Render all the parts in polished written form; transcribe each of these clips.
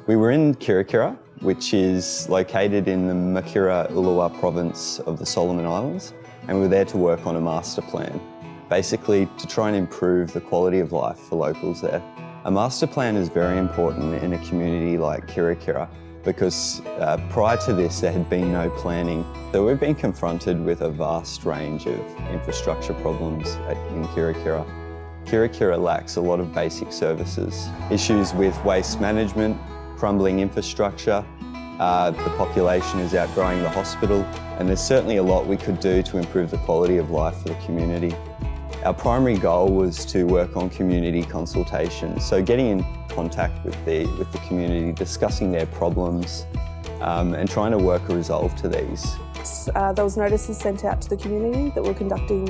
We were in Kirakira, which is located in the Makira-Ulawa province of the Solomon Islands, and we were there to work on a master plan, basically to try and improve the quality of life for locals there. A master plan is very important in a community like Kirakira because prior to this there had been no planning. So we've been confronted with a vast range of infrastructure problems in Kirakira. Kirakira lacks a lot of basic services. Issues with waste management, crumbling infrastructure, the population is outgrowing the hospital, and there's certainly a lot we could do to improve the quality of life for the community. Our primary goal was to work on community consultation, so getting in contact with the community, discussing their problems, and trying to work a resolve to these. There was notices sent out to the community that we're conducting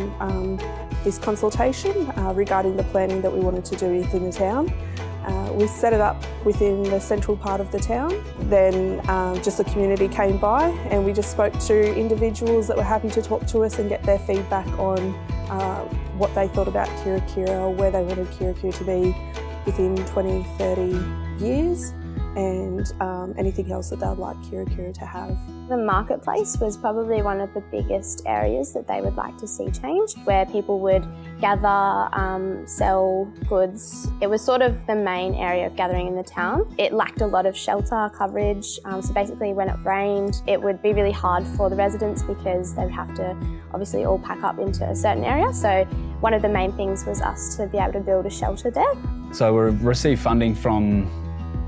this consultation regarding the planning that we wanted to do within the town. We set it up within the central part of the town. Then just the community came by and we just spoke to individuals that were happy to talk to us and get their feedback on what they thought about Kirakira, or where they wanted Kirakira to be within 20, 30 years, and anything else that they would like Kirakira to have. The marketplace was probably one of the biggest areas that they would like to see change, where people would gather, sell goods. It was sort of the main area of gathering in the town. It lacked a lot of shelter coverage, so basically when it rained it would be really hard for the residents because they would have to obviously all pack up into a certain area. So one of the main things was us to be able to build a shelter there. So we received funding from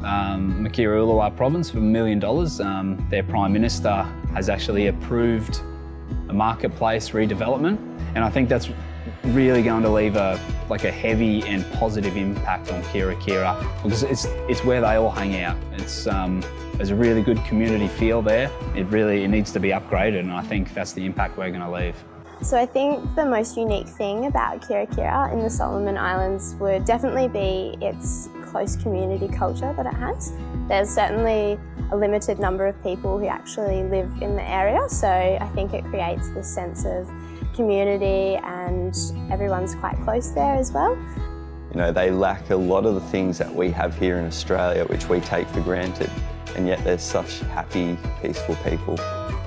Makira-Ulawa province for $1 million. Their Prime Minister has actually approved a marketplace redevelopment, and I think that's really going to leave a heavy and positive impact on Kirakira because it's where they all hang out. There's a really good community feel there. It needs to be upgraded, and I think that's the impact we're going to leave. So I think the most unique thing about Kirakira in the Solomon Islands would definitely be its close community culture that it has. There's certainly a limited number of people who actually live in the area, so I think it creates this sense of community and everyone's quite close there as well. You know, they lack a lot of the things that we have here in Australia, which we take for granted, and yet there's such happy, peaceful people.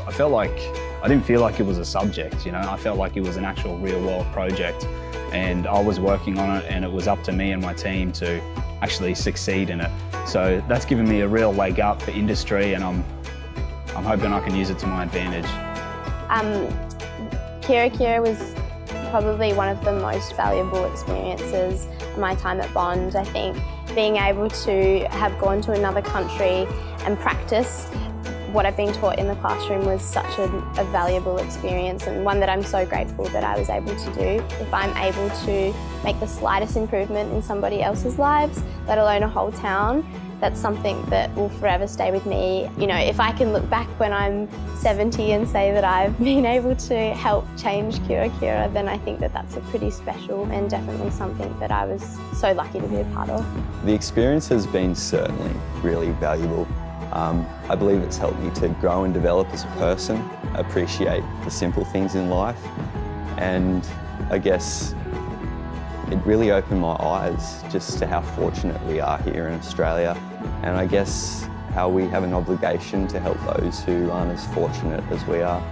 I didn't feel like it was a subject, you know. I felt like it was an actual real-world project, and I was working on it, and it was up to me and my team to actually succeed in it. So that's given me a real leg up for industry, and I'm hoping I can use it to my advantage. Kirakira was probably one of the most valuable experiences of my time at Bond. I think being able to have gone to another country and practice what I've been taught in the classroom was such a valuable experience, and one that I'm so grateful that I was able to do. If I'm able to make the slightest improvement in somebody else's lives, let alone a whole town, that's something that will forever stay with me. You know, if I can look back when I'm 70 and say that I've been able to help change Kirakira, then I think that that's a pretty special and definitely something that I was so lucky to be a part of. The experience has been certainly really valuable. I believe it's helped me to grow and develop as a person, appreciate the simple things in life, and I guess it really opened my eyes just to how fortunate we are here in Australia, and I guess how we have an obligation to help those who aren't as fortunate as we are.